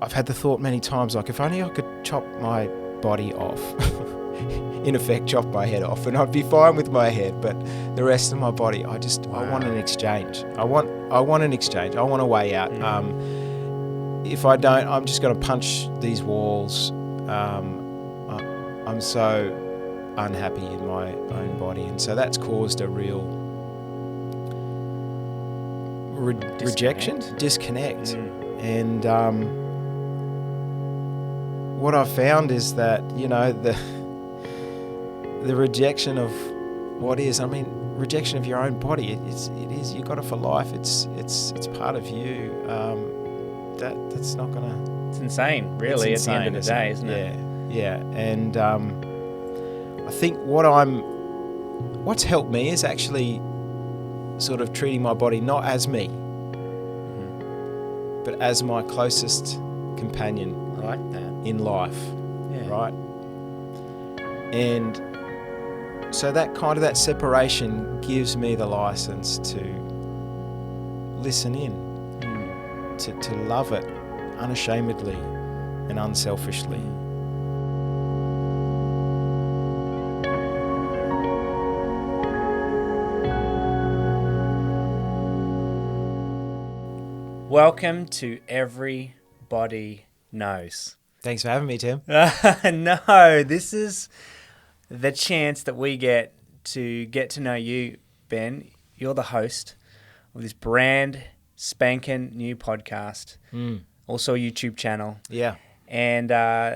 I've had the thought many times, like, if only I could chop my body off, in effect, chop my head off, and I'd be fine with my head, but the rest of my body, I want an exchange. I want an exchange. I want a way out. If I don't, I'm just going to punch these walls. I'm so unhappy in my own body, and so that's caused a real disconnect. And what I've found is that, you know, the rejection of what is, I mean, rejection of your own body, it is you got it for life. It's part of you. That's not gonna. It's insane, really. It's insane, at the end of the day, isn't it? Yeah. And I think what's helped me is actually sort of treating my body not as me, but as my closest companion. I like that. In life, right? And so that separation gives me the license to listen in, to love it unashamedly and unselfishly. Welcome to Everybody Knows. Thanks for having me, Tim. No, this is the chance that we get to know you, Ben. You're the host of this brand spanking new podcast, also a YouTube channel. Yeah. And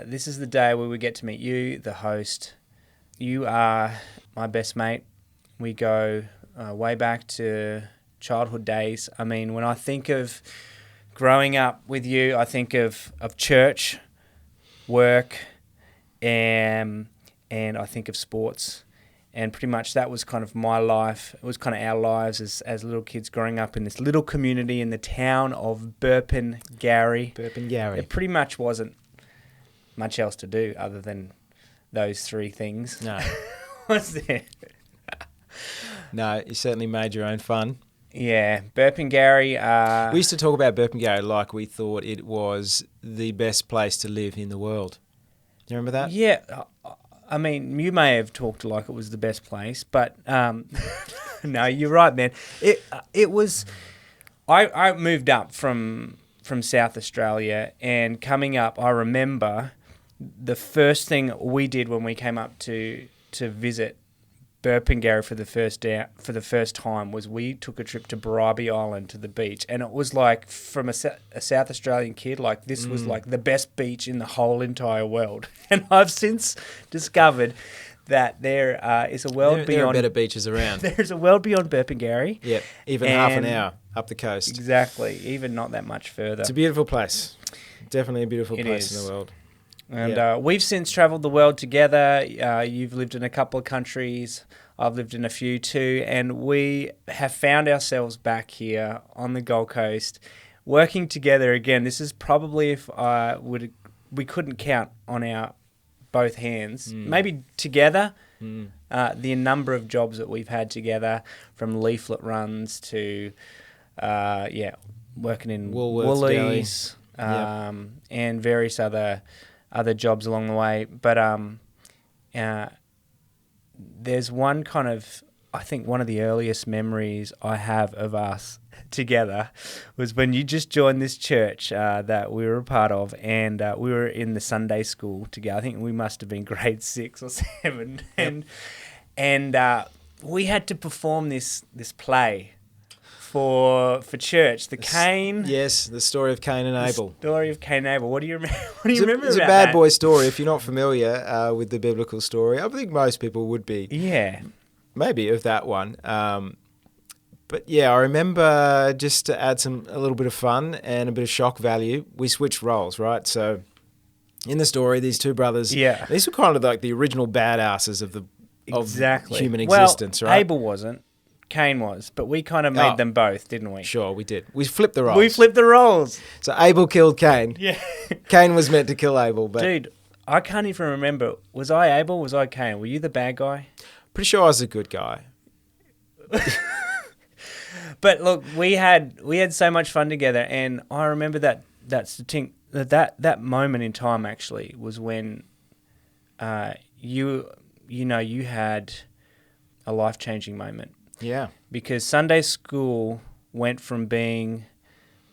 this is the day where we get to meet you, the host. You are my best mate. We go way back to childhood days. I mean, when I think of growing up with you, I think of church, work, and I think of sports, and pretty much that was kind of my life. It was kind of our lives as little kids growing up in this little community in the town of Burpengary. There pretty much wasn't much else to do other than those three things. No. Was there? No, you certainly made your own fun. Yeah, Burpengary. We used to talk about Burpengary like we thought it was the best place to live in the world. Do you remember that? Yeah, I mean, you may have talked like it was the best place, but no, you're right, man. It was. I moved up from South Australia, and coming up, I remember the first thing we did when we came up to visit Burpengary for the first time was we took a trip to Bribie Island to the beach, and it was like, from a South Australian kid, like this was like the best beach in the whole entire world. And I've since discovered that there is a world beyond. There are better beaches around. There's a world beyond Burpengary. Yep, even half an hour up the coast. Exactly, even not that much further. It's a beautiful place. Definitely a beautiful place in the world. And we've since travelled the world together. You've lived in a couple of countries. I've lived in a few too. And we have found ourselves back here on the Gold Coast, working together again. This is probably, if we couldn't count on our both hands, maybe together, the number of jobs that we've had together, from leaflet runs to, working in Woolies, and various other jobs along the way. But there's one kind of, I think one of the earliest memories I have of us together was when you just joined this church that we were a part of, and we were in the Sunday school together. I think we must have been grade 6 or 7. Yep. And we had to perform this play for church, Cain. Yes, the story of Cain and Abel. Story of Cain and Abel. What do you remember? What do you remember? It's a bad boy story. If you're not familiar with the biblical story, I think most people would be. Yeah, maybe of that one. But yeah, I remember, just to add a little bit of fun and a bit of shock value, we switched roles, right? So in the story, these two brothers, these were kind of like the original badasses of human existence, right? Abel wasn't. Cain was, but we kind of made them both, didn't we? Sure, we did. We flipped the roles. So Abel killed Cain. Yeah. Cain was meant to kill Abel. But dude, I can't even remember. Was I Abel? Was I Cain? Were you the bad guy? Pretty sure I was a good guy. But look, we had so much fun together, and I remember that that moment in time actually was when you had a life-changing moment. Yeah. Because Sunday school went from being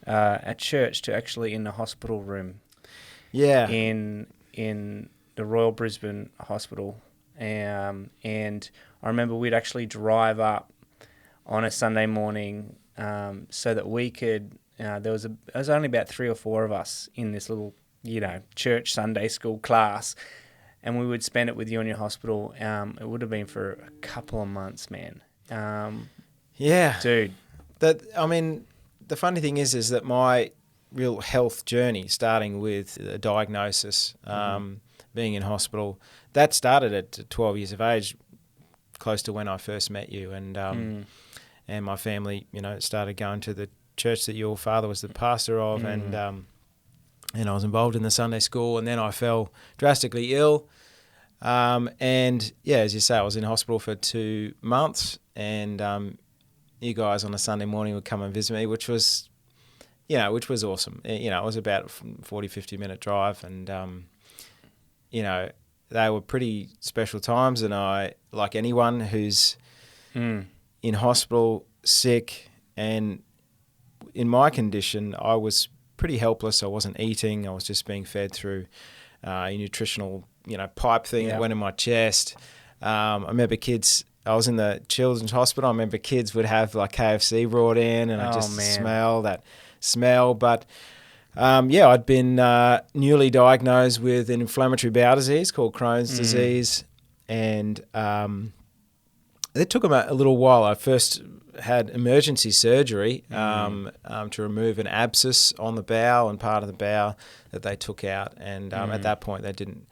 at church to actually in the hospital room. Yeah. In the Royal Brisbane Hospital. And I remember we'd actually drive up on a Sunday morning so that we could, there was only about 3 or 4 of us in this little, church Sunday school class, and we would spend it with you in your hospital. It would have been for a couple of months, man. Yeah. Dude. The funny thing is that my real health journey, starting with a diagnosis, being in hospital, that started at 12 years of age, close to when I first met you, and my family, started going to the church that your father was the pastor of, and I was involved in the Sunday school, and then I fell drastically ill, and yeah, as you say, I was in hospital for 2 months, and you guys on a Sunday morning would come and visit me, which was awesome. It was about a 40, 50-minute drive, and they were pretty special times, and I, like anyone who's in hospital, sick, and in my condition, I was pretty helpless. I wasn't eating. I was just being fed through a nutritional, pipe thing that went in my chest. I remember kids, I was in the children's hospital. I remember kids would have like KFC brought in, and I just smell that smell. But I'd been newly diagnosed with an inflammatory bowel disease called Crohn's disease, and it took a little while. I first had emergency surgery to remove an abscess on the bowel and part of the bowel that they took out, and at that point they didn't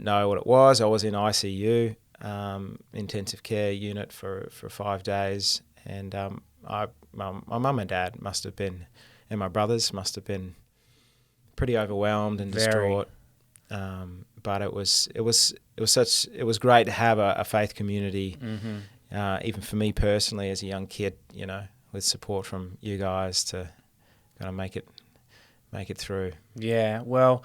know what it was. I was in ICU, intensive care unit for 5 days, and my mum and dad must have been, and my brothers must have been pretty overwhelmed and distraught. But it was great to have a faith community, even for me personally as a young kid, with support from you guys to kind of make it through. Yeah, well,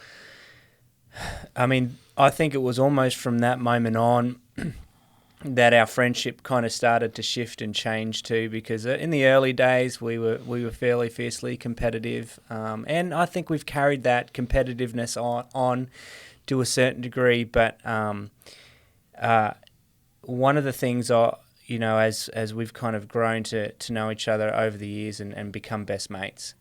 I think it was almost from that moment on that our friendship kind of started to shift and change too, because in the early days we were fairly fiercely competitive, and I think we've carried that competitiveness on to a certain degree. But one of the things as we've kind of grown to know each other over the years and become best mates,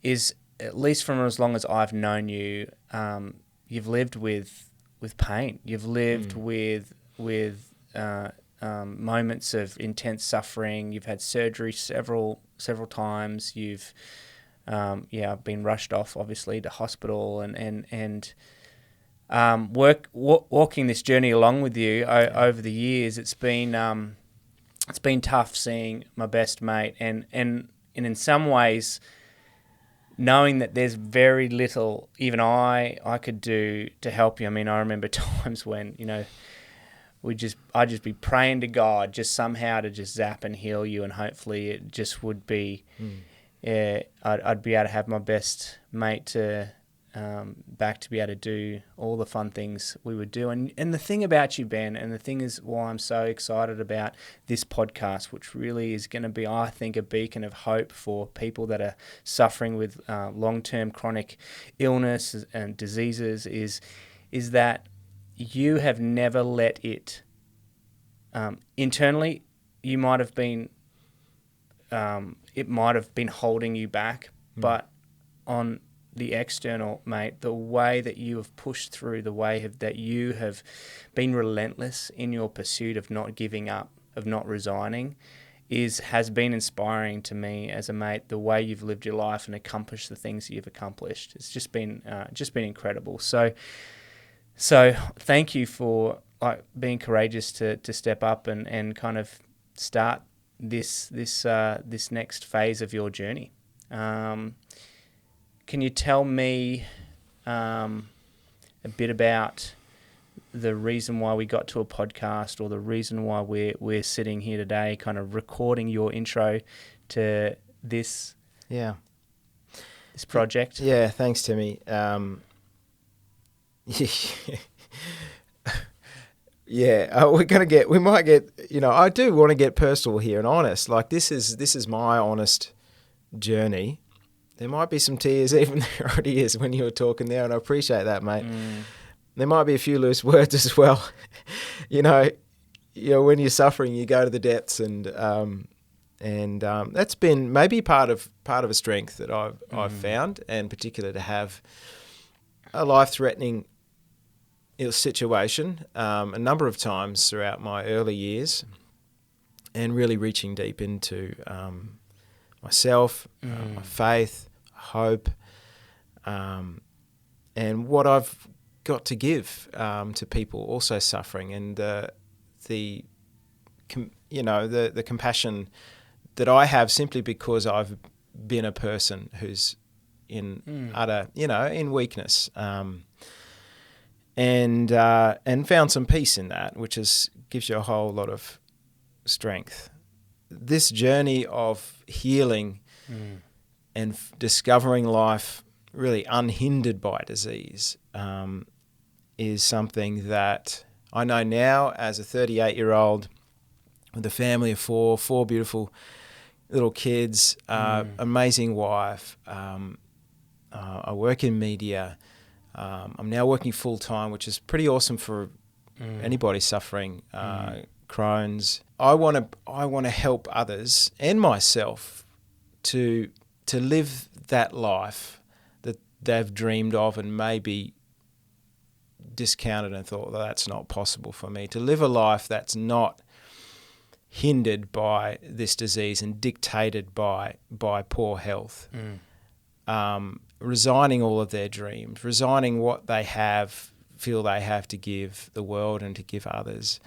is, at least from as long as I've known you, you've lived with pain. You've lived with moments of intense suffering. You've had surgery several times. You've been rushed off, obviously, to hospital, and walking this journey along with you over the years. It's been tough seeing my best mate, and in some ways, knowing that there's very little even I could do to help you. I remember times when I'd just be praying to God just somehow to just zap and heal you, and hopefully it just would be. I'd be able to have my best mate to back to be able to do all the fun things we would do. And the thing about you, Ben, and the thing is why I'm so excited about this podcast, which really is going to be, I think, a beacon of hope for people that are suffering with long-term chronic illness and diseases, is that you have never let it internally. You might have been, it might have been holding you back, but on the external, mate, the way that you have pushed through, the way that you have been relentless in your pursuit of not giving up, of not resigning, has been inspiring to me as a mate. The way you've lived your life and accomplished the things that you've accomplished, it's just been incredible. So thank you for being courageous to step up and kind of start this next phase of your journey. Can you tell me a bit about the reason why we got to a podcast, or the reason why we're sitting here today, kind of recording your intro to this this project. Yeah, thanks, Timmy. Yeah, we might get, I do want to get personal here and honest. Like this is my honest journey. There might be some tears, even there already is when you were talking there, and I appreciate that, mate. There might be a few loose words as well. When you're suffering, you go to the depths, and that's been maybe part of a strength that I've found, and particularly to have a life-threatening situation a number of times throughout my early years, and really reaching deep into myself, my faith, hope, and what I've got to give to people also suffering, and the compassion that I have simply because I've been a person who's in utter, in weakness, and found some peace in that, which gives you a whole lot of strength. This journey of healing and discovering life really unhindered by disease is something that I know now as a 38-year-old with a family of four beautiful little kids, amazing wife. I work in media. I'm now working full-time, which is pretty awesome for anybody suffering Crohn's. I want to help others and myself to live that life that they've dreamed of and maybe discounted and thought, well, that's not possible for me. To live a life that's not hindered by this disease and dictated by poor health. Resigning all of their dreams, resigning what they feel they have to give the world and to give others.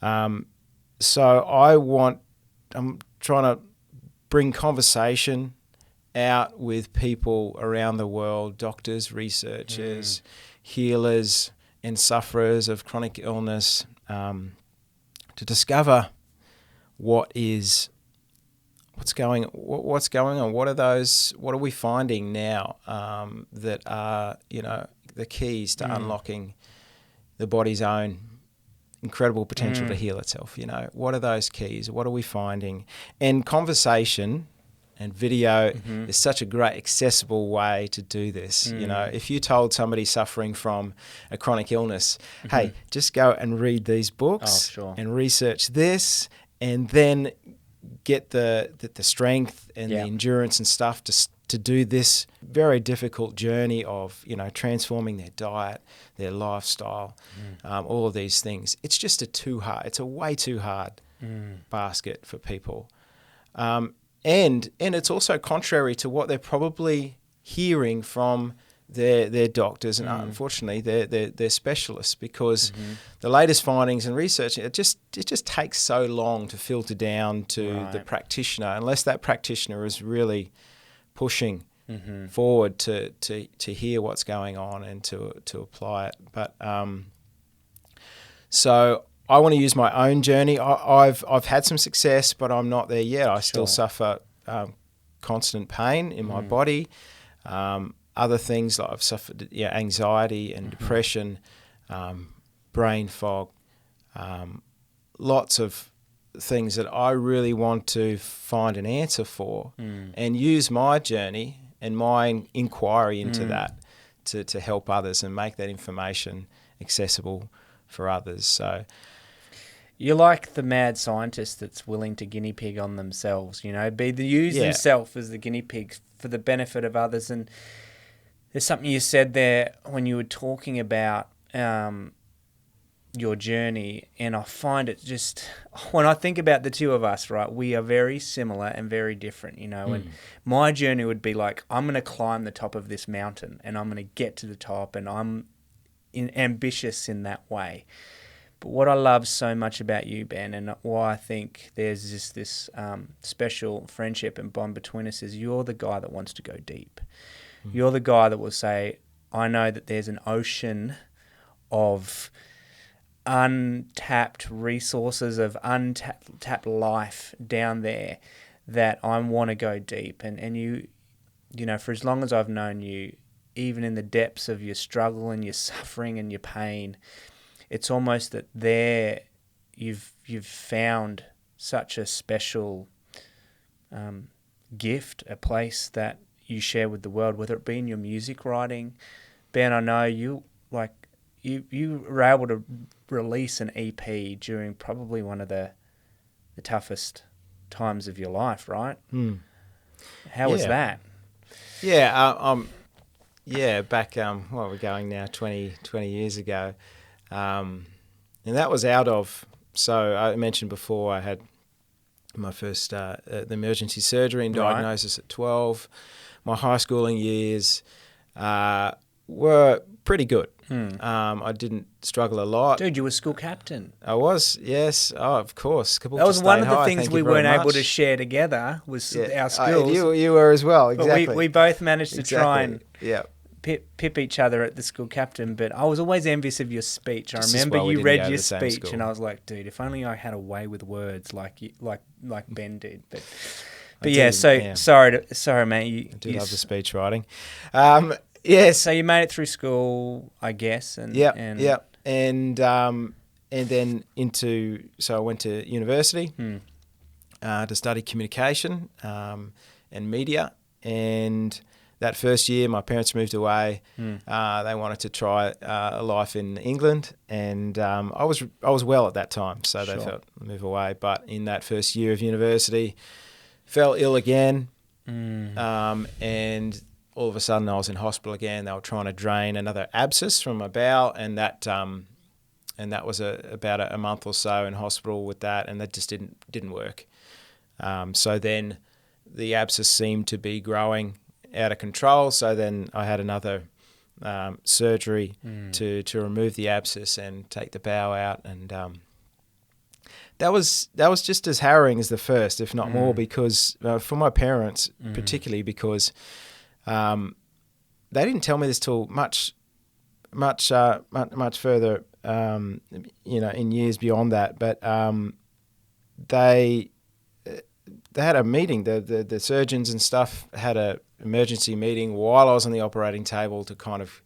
So I'm trying to bring conversation out with people around the world, doctors, researchers, healers, and sufferers of chronic illness, to discover what's going on. What are we finding now that are the keys to unlocking the body's own incredible potential to heal itself? What are those keys? What are we finding? And conversation and video is such a great accessible way to do this. If you told somebody suffering from a chronic illness, hey, just go and read these books and research this, and then get the strength and the endurance and stuff to do this very difficult journey of transforming their diet, their lifestyle, all of these things. It's just it's a way too hard basket for people, and it's also contrary to what they're probably hearing from their doctors and unfortunately their specialists, because the latest findings and research, it just takes so long to filter down to the practitioner unless that practitioner is really pushing forward to hear what's going on and to apply it. But so I want to use my own journey. I've had some success, but I'm not there yet. I still suffer constant pain in my body. Other things like I've suffered anxiety and depression, brain fog, lots of things that I really want to find an answer for and use my journey and my inquiry into that to help others and make that information accessible for others. So you're like the mad scientist that's willing to guinea pig on themselves, use themselves as the guinea pig for the benefit of others. And there's something you said there when you were talking about your journey, and I find it just, when I think about the two of us, right, we are very similar and very different, and my journey would be like, I'm going to climb the top of this mountain and I'm going to get to the top, and I'm ambitious in that way. But what I love so much about you, Ben, and why I think there's just this special friendship and bond between us is you're the guy that wants to go deep. You're the guy that will say, I know that there's an ocean of untapped resources, of untapped life down there that I want to go deep. And for as long as I've known you, even in the depths of your struggle and your suffering and your pain, it's almost that there you've found such a special gift, a place that you share with the world, whether it be in your music writing. Ben, I know you were able to release an EP during probably one of the toughest times of your life, right? How was that? Back, we're going now 20 years ago. And that was out of, so I mentioned before I had my first, the emergency surgery and diagnosis at 12. My high schooling years were pretty good. I didn't struggle a lot. Dude, you were school captain. I was, yes. Oh, of course. That was one of the things we weren't able to share together was our skills. You were as well, exactly. But we both managed to try and pip each other at the school captain, but I was always envious of your speech. I remember you read your speech and I was like, dude, if only I had a way with words like Ben did. But yeah, sorry, mate. I do love the speech writing. Yes. So you made it through school, I guess. And then so I went to university to study communication and media. And that first year, my parents moved away. They wanted to try a life in England, and I was well at that time, so they felt move away. But in that first year of university, fell ill again, and all of a sudden I was in hospital again. They were trying to drain another abscess from my bowel, and that was about a month or so in hospital with that, and that just didn't work. So then the abscess seemed to be growing out of control. So then I had another surgery to remove the abscess and take the bowel out, and that was just as harrowing as the first, if not more, because for my parents, particularly because they didn't tell me this till much further, in years beyond that. But they had a meeting. The surgeons and stuff had a emergency meeting while I was on the operating table to kind of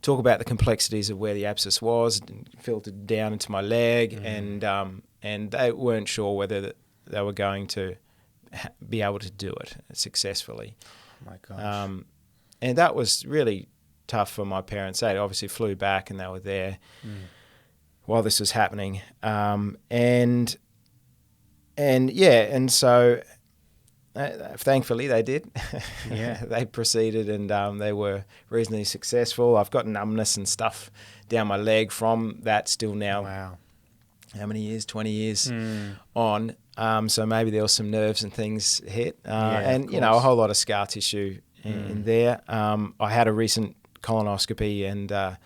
talk about the complexities of where the abscess was, and filtered down into my leg, and they weren't sure whether they were going to be able to do it successfully. Oh my gosh. And that was really tough for my parents. They obviously flew back and they were there while this was happening. And so thankfully they did. Yeah. They proceeded, and they were reasonably successful. I've got numbness and stuff down my leg from that still now. Wow. How many years? 20 years on. So maybe there was some nerves and things hit. And, a whole lot of scar tissue in there. I had a recent colonoscopy, and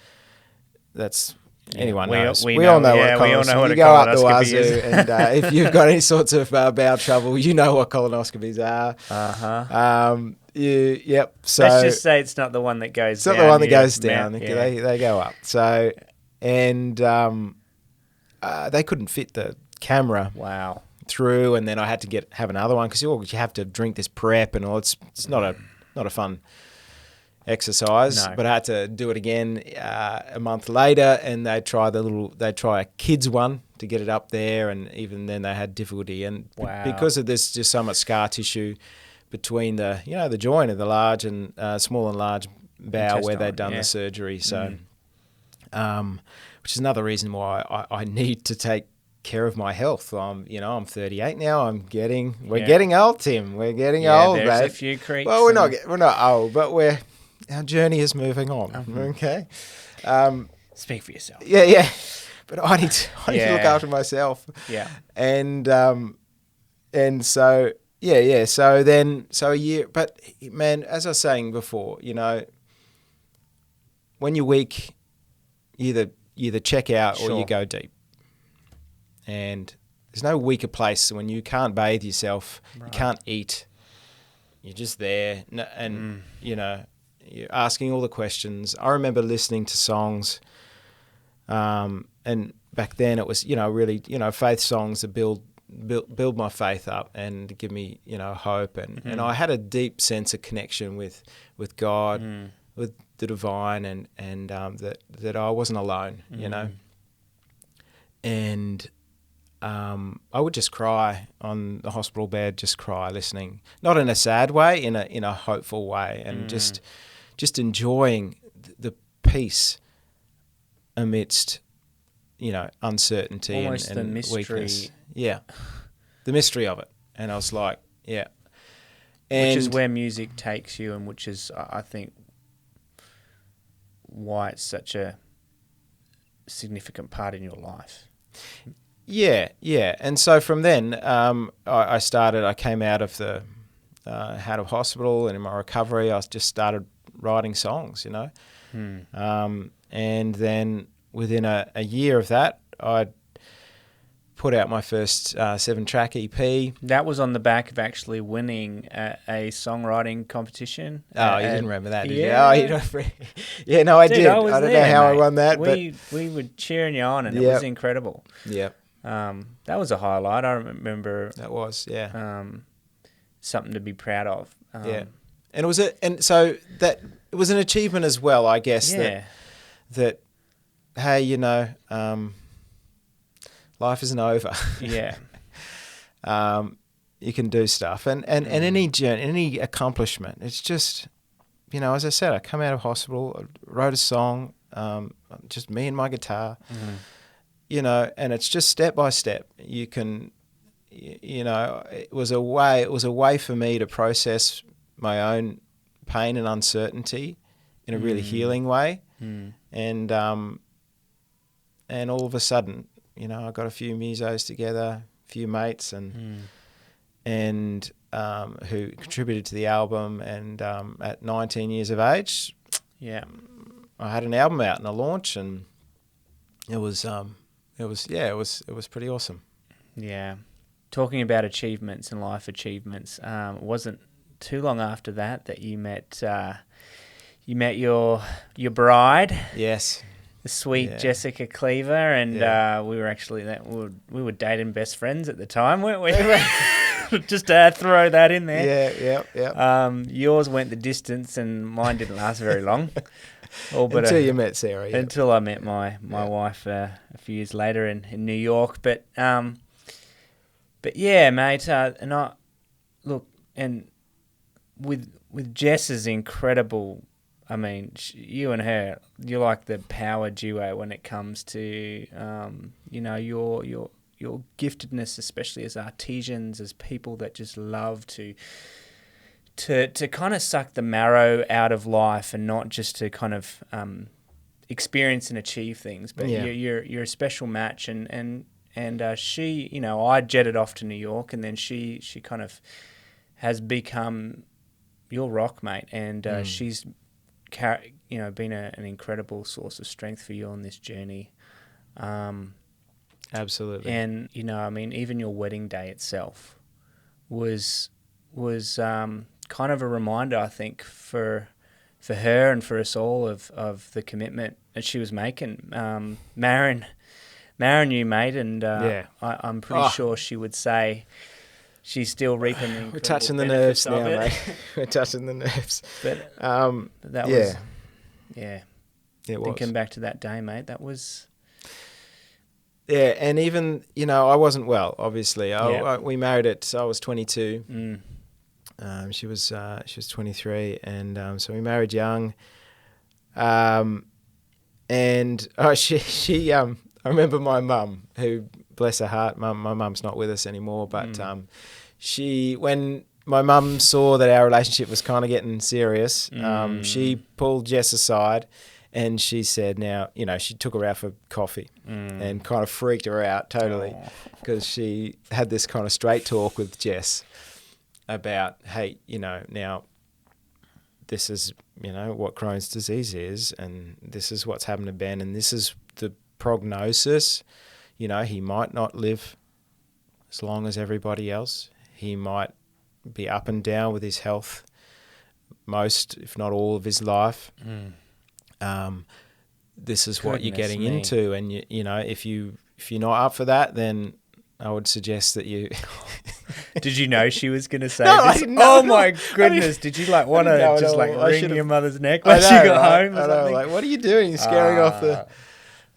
that's... Anyone knows. We all know what a colonoscopy is. And if you've got any sorts of bowel trouble, you know what colonoscopies are. So let's just say it's not the one that goes down. It's not the one that goes down. They go up. So, and they couldn't fit the camera through, and then I had to have another one because you have to drink this prep and all. It's not a fun exercise, but I had to do it again a month later, and they try a kids one to get it up there, and even then they had difficulty, and because of this, just so much scar tissue between the joint of the large and small and large bowel where they'd done the surgery. So, which is another reason why I need to take care of my health. I'm 38 now. We're getting old, Tim. We're getting old. There's a few creaks. Well, we're not old, but our journey is moving on. Okay. Speak for yourself. Yeah. But I need to look after myself. Yeah. And so a year. But man, as I was saying before, when you're weak, you either check out or you go deep. And there's no weaker place when you can't bathe yourself, you can't eat, you're just there, and you're asking all the questions. I remember listening to songs, and back then it was really faith songs that build build my faith up and give me, hope. And I had a deep sense of connection with God, with the divine, and that I wasn't alone, And I would just cry on the hospital bed, just cry, listening, not in a sad way, in a hopeful way, and just enjoying the peace amidst, uncertainty almost and the mystery. Weakness. Yeah, the mystery of it. And I was like, yeah. And which is where music takes you, and which is, I think, why it's such a significant part in your life. Yeah. And so from then, I came out of the out of hospital, and in my recovery, I just started writing songs, and then within a year of that, I put out my first 7-track EP. That was on the back of actually winning a songwriting competition. Oh, you didn't remember that, did yeah. you? Oh, yeah, no, I Dude, did. I don't know how mate. I won that, we were cheering you on, and it was incredible. Yeah. That was a highlight. I remember. That was, yeah. Something to be proud of. Yeah. And so that it was an achievement as well, I guess. Yeah. That hey, life isn't over. Yeah. You can do stuff, and any journey, any accomplishment. It's just, as I said, I come out of hospital, I wrote a song, just me and my guitar, and it's just step by step. You can, it was a way for me to process my own pain and uncertainty in a really healing way, and all of a sudden, I got a few musos together, a few mates, and who contributed to the album. And at 19 years of age, I had an album out and a launch, and it was pretty awesome. Yeah, talking about achievements and life achievements, it wasn't too long after that you met your bride. Yes. The sweet Jessica Cleaver, and we were actually we were dating best friends at the time, weren't we? Just to throw that in there. Yeah. Yours went the distance, and mine didn't last very long. Until you met Sarah. Yeah. Until I met my wife a few years later in New York. But yeah, mate. And I look, and with Jess's incredible. I mean, you and her, you're like the power duo when it comes to, your giftedness, especially as artisans, as people that just love to kind of suck the marrow out of life, and not just to kind of experience and achieve things. But you're a special match, and she, I jetted off to New York, and then she kind of has become your rock, mate, and she's been an incredible source of strength for you on this journey. Absolutely. And, even your wedding day itself was kind of a reminder, I think, for her and for us all of the commitment that she was making. Marrying you, mate, and I'm pretty sure she would say she's still reaping the We're touching the benefits nerves now, of it. mate. We're touching the nerves. But that yeah. was, It thinking was. back to that day, mate, that was... Yeah, and even, I wasn't well, obviously. We married I was 22. She was 23, and so we married young. And she I remember my mum, who, bless her heart, my mum's not with us anymore, but when my mum saw that our relationship was kind of getting serious, she pulled Jess aside, and she said, now, she took her out for coffee and kind of freaked her out totally, because she had this kind of straight talk with Jess about, hey, now this is, what Crohn's disease is, and this is what's happened to Ben, and this is the prognosis. He might not live as long as everybody else. He might be up and down with his health most, if not all, of his life. This is what you're getting into, and if you're not up for that, then I would suggest that you. Did you know she was going to say No, I this? didn't know. Oh my goodness! Did you like want to know at just all. like I wring should've- your mother's neck I when she know, got right? home or I know, something? like, what are you doing? You're scaring off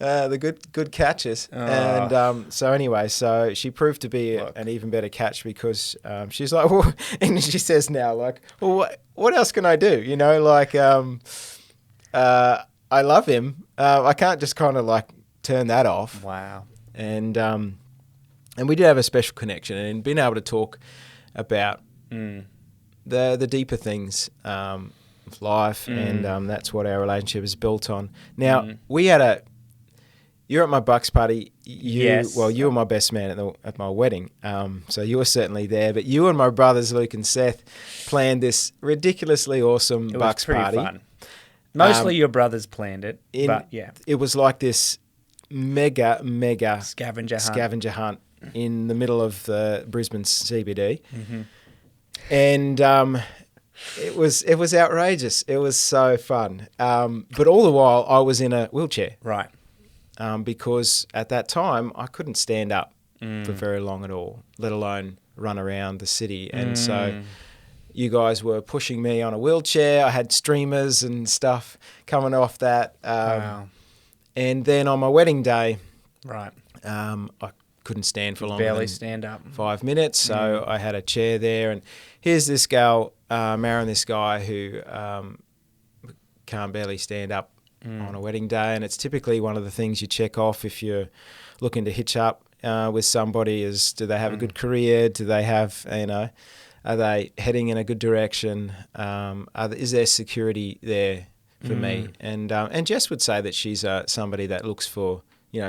Ah. the good catches. And so anyway, so she proved to be an even better catch because she's like, well, and she says now, like, well, what else can I do? You know, like, I love him. I can't just kind of like turn that off. Wow. And we did have a special connection, and being able to talk about the deeper things of life, and that's what our relationship is built on. Now, we had you're at my Bucks party. Yes. Well, you were my best man at my wedding, so you were certainly there. But you and my brothers Luke and Seth planned this ridiculously awesome It Bucks was pretty party. fun. Mostly your brothers planned it, but yeah. It was like this mega Scavenger hunt in the middle of the Brisbane CBD. Mm-hmm. And it was outrageous. It was so fun. But all the while I was in a wheelchair. Right. Because at that time I couldn't stand up for very long at all, let alone run around the city. And so you guys were pushing me on a wheelchair. I had streamers and stuff coming off that. Wow. And then on my wedding day, Right. I couldn't stand for longer Barely than stand up. 5 minutes. So I had a chair there. And here's this gal marrying this guy who can't barely stand up on a wedding day. And it's typically one of the things you check off if you're looking to hitch up with somebody is, do they have a good career? Do they have, are they heading in a good direction? Is there security there for me? And Jess would say that she's somebody that looks for,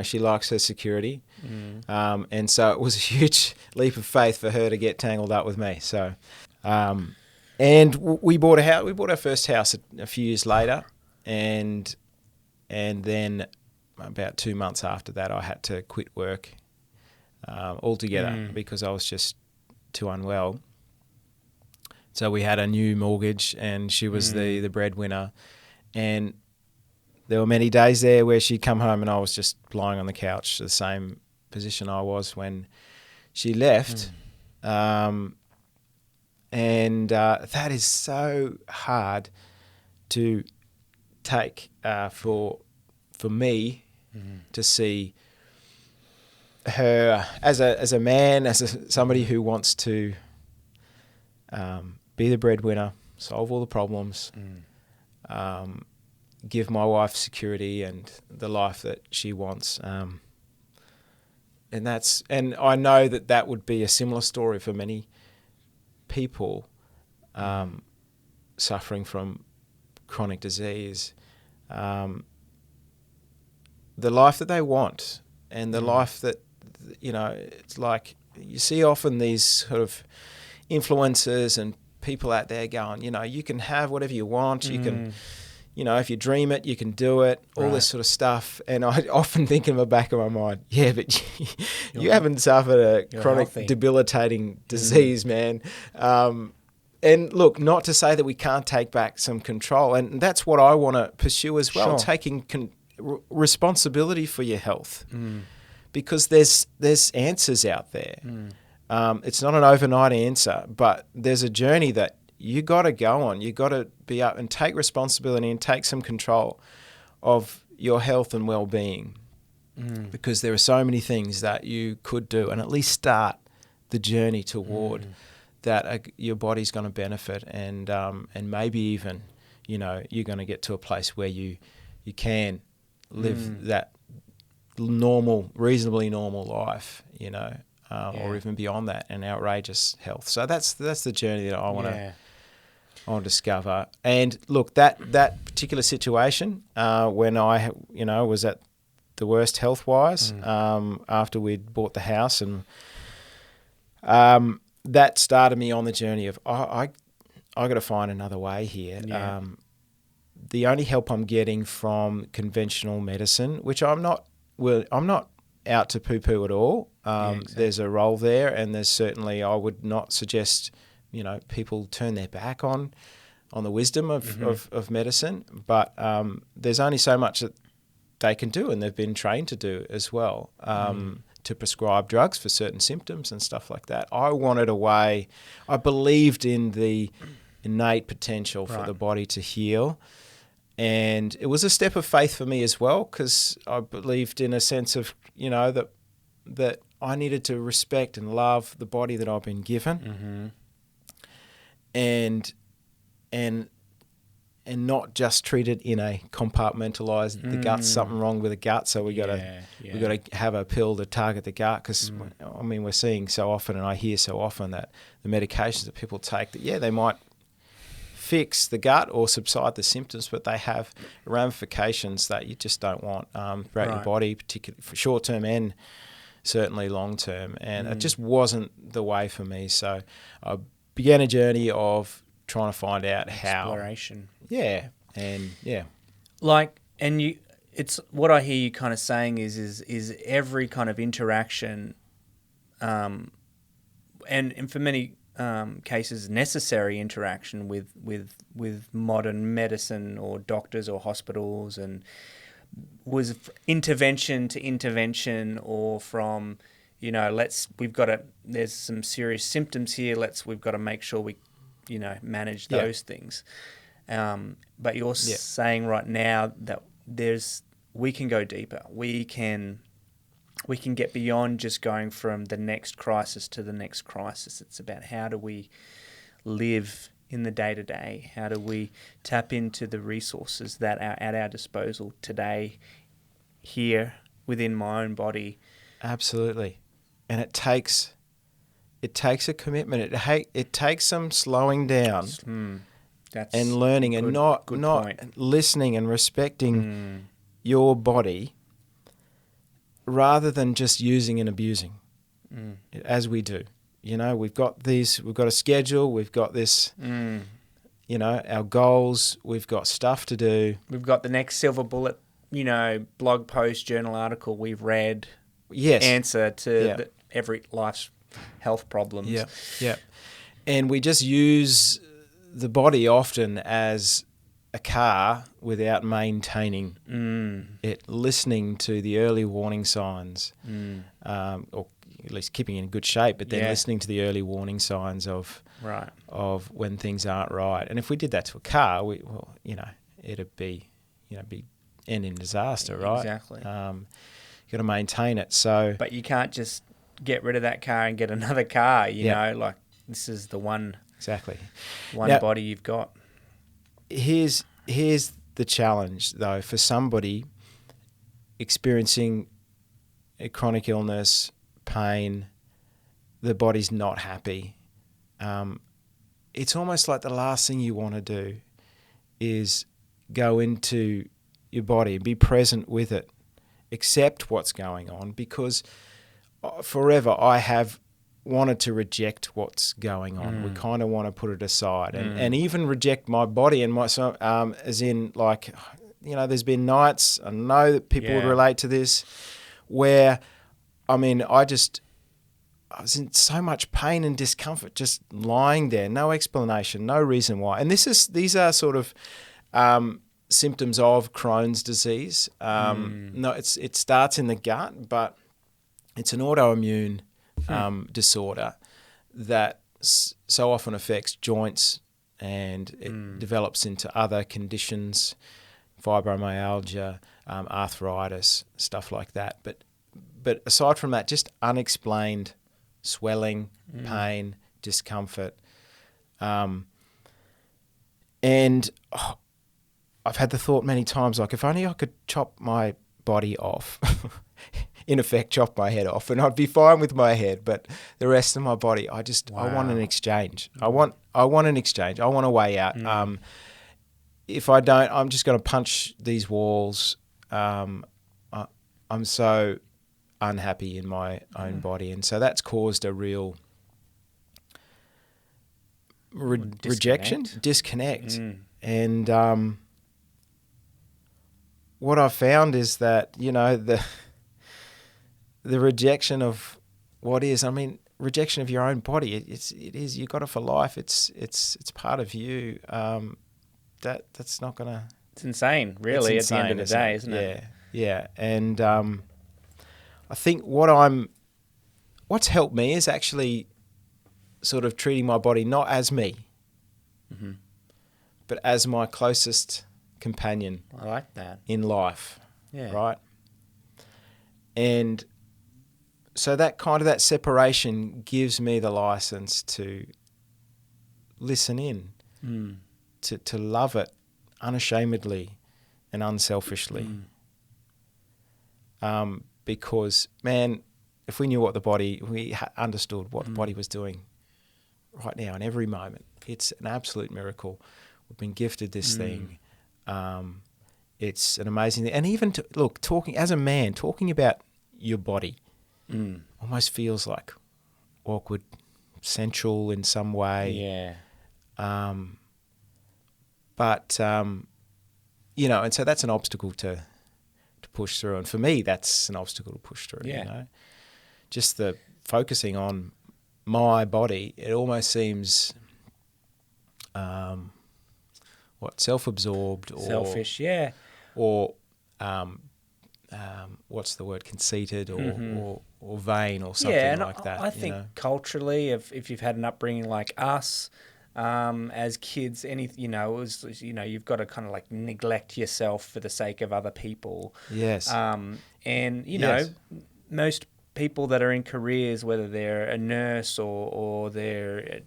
she likes her security. And so it was a huge leap of faith for her to get tangled up with me. So, and we bought a house. We bought our first house a few years later, and then about 2 months after that, I had to quit work altogether because I was just too unwell. So we had a new mortgage, and she was the breadwinner. And there were many days there where she'd come home and I was just lying on the couch, the same position I was when she left. And that is so hard to take for me to see her as a man, somebody who wants to be the breadwinner, solve all the problems, give my wife security and the life that she wants. And I know that would be a similar story for many people suffering from chronic disease. The life that they want and the life that, it's like you see often these sort of influencers and people out there going, you can have whatever you want. You can, if you dream it, you can do it, all this sort of stuff. And I often think in the back of my mind, yeah, but you haven't suffered a chronic debilitating disease, man. And look, not to say that we can't take back some control. And that's what I want to pursue as well, taking responsibility for your health. Because there's answers out there. It's not an overnight answer, but there's a journey that you got to go on. You got to be up and take responsibility and take some control of your health and well-being. Because there are so many things that you could do and at least start the journey toward that your body's going to benefit, and maybe even, you're going to get to a place where you can live that reasonably normal life, or even beyond that, and outrageous health. So that's the journey that I want to discover. And look, that particular situation when I was at the worst health wise after we'd bought the house, and that started me on the journey of I got to find another way here. The only help I'm getting from conventional medicine, which I'm not out to poo-poo at all. Exactly. There's a role there, and there's certainly, I would not suggest, people turn their back on the wisdom of medicine, but there's only so much that they can do, and they've been trained to do as well, to prescribe drugs for certain symptoms and stuff like that. I wanted a way. I believed in the innate potential for the body to heal. And it was a step of faith for me as well, because I believed in a sense of, that I needed to respect and love the body that I've been given, and not just treat it in a compartmentalized. The gut's something wrong with the gut, so we got to have a pill to target the gut. Because we're seeing so often, and I hear so often that the medications that people take, that they might fix the gut or subside the symptoms, but they have ramifications that you just don't want throughout your body, particularly for short term and certainly long term. And it just wasn't the way for me. So I began a journey of trying to find out how. Exploration. Yeah. And it's what I hear you kind of saying is every kind of interaction, and for many cases necessary interaction with modern medicine or doctors or hospitals, and was intervention to intervention, or from there's some serious symptoms here, we've got to make sure we manage those things, but you're saying right now that we can go deeper, we can get beyond just going from the next crisis to the next crisis. It's about how do we live in the day-to-day? How do we tap into the resources that are at our disposal today, here, within my own body? Absolutely. And it takes a commitment. It takes some slowing down and learning and not listening and respecting your body, rather than just using and abusing, as we do. We've got a schedule, we've got this, our goals, we've got stuff to do. We've got the next silver bullet, blog post, journal article we've read, answer to every life's health problems. Yeah. And we just use the body often as a car without maintaining it, listening to the early warning signs, or at least keeping it in good shape, but then listening to the early warning signs of when things aren't right. And if we did that to a car, it'd be end in disaster, right? Exactly. You got to maintain it. So, but you can't just get rid of that car and get another car. This is the one body you've got. Here's the challenge, though, for somebody experiencing a chronic illness, pain, the body's not happy. It's almost like the last thing you want to do is go into your body and be present with it, accept what's going on, because forever I have wanted to reject what's going on. We kind of want to put it aside and even reject my body and myself, as in, there's been nights, I know that people would relate to this, where, I was in so much pain and discomfort just lying there, no explanation, no reason why. And these are sort of symptoms of Crohn's disease. It starts in the gut, but it's an autoimmune disorder that so often affects joints, and it develops into other conditions, fibromyalgia, arthritis, stuff like that. But aside from that, just unexplained swelling, pain, discomfort. And I've had the thought many times, if only I could chop my body off, in effect, chop my head off, and I'd be fine with my head, but the rest of my body, I want an exchange. I want an exchange. I want a way out. If I don't, I'm just going to punch these walls. I'm so unhappy in my own body, and so that's caused a real rejection, disconnect. And what I've found is that the rejection of what is, rejection of your own body. It is. You got it for life. It's part of you. That's not gonna. It's insane, really. At the end of the day, isn't it? Yeah. And I think what I'm what's helped me is actually sort of treating my body not as me, but as my closest companion. I like that. In life. Yeah. Right? And so that separation gives me the license to listen in, to love it unashamedly and unselfishly. Because, man, if we knew what we understood what the body was doing right now in every moment, it's an absolute miracle. We've been gifted this thing. It's an amazing thing. And even, talking as a man, talking about your body almost feels like awkward, sensual in some way. Yeah. But, and so that's an obstacle to push through. And for me, that's an obstacle to push through, Just the focusing on my body, it almost seems, self-absorbed or... Selfish, yeah. Or, what's the word, conceited or vain or something like that. I think culturally, if you've had an upbringing like us, as kids, you've got to kind of like neglect yourself for the sake of other people. Yes. Most people that are in careers, whether they're a nurse or they're,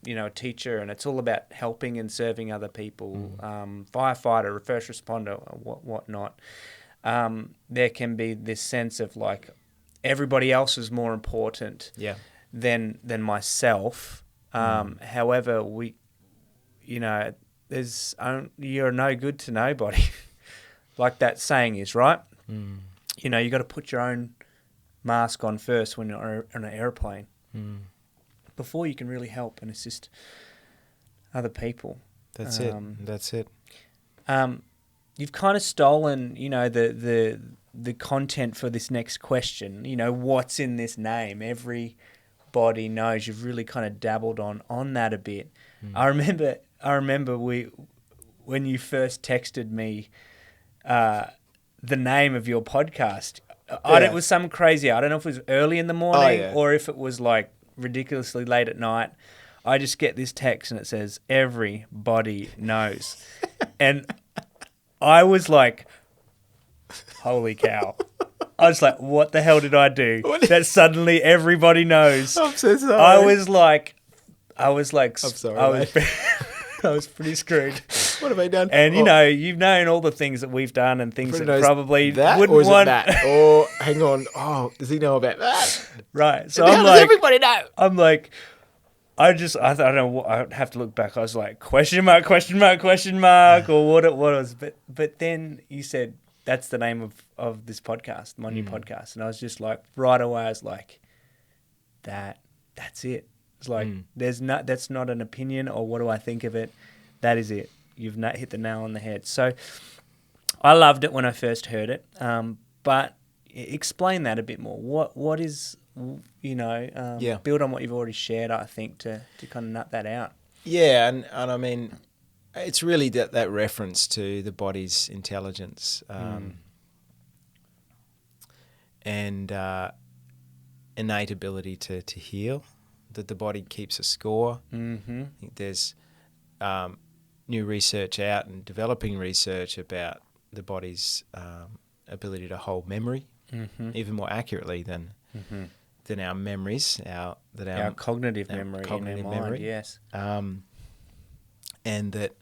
a teacher, and it's all about helping and serving other people, firefighter, first responder, whatnot. There can be this sense of like everybody else is more important than myself. However, you're no good to nobody, like that saying is, right? You got to put your own mask on first when you're on an airplane before you can really help and assist other people. That's it. You've kind of stolen, the content for this next question. What's in this name? Everybody knows. You've really kind of dabbled on that a bit. I remember when you first texted me the name of your podcast. It was some crazy. I don't know if it was early in the morning or if it was like ridiculously late at night. I just get this text and it says, "Everybody knows," and I was like, "Holy cow!" I was like, "What the hell did I do? That suddenly everybody knows." I'm so sorry. I was like, I'm sorry. I was pretty screwed. What have I done? And you've known all the things that we've done and things that probably wouldn't or is want. It that? Or hang on. Oh, does he know about that? Right. So how does everybody know? I'm like, I don't know. I'd have to look back. I was like, question mark, or what it was. But then you said that's the name of this podcast, my new podcast, and I was just like, right away, I was like, that's it. It's like that's not an opinion or what do I think of it. That is it. You've hit the nail on the head. So I loved it when I first heard it. But explain that a bit more. What is, build on what you've already shared, I think, to kind of nut that out. Yeah, and I mean, it's really that reference to the body's intelligence and innate ability to heal, that the body keeps a score. I think there's new research out and developing research about the body's ability to hold memory even more accurately than our memories, our cognitive memory, cognitive in our mind, memory. yes. And that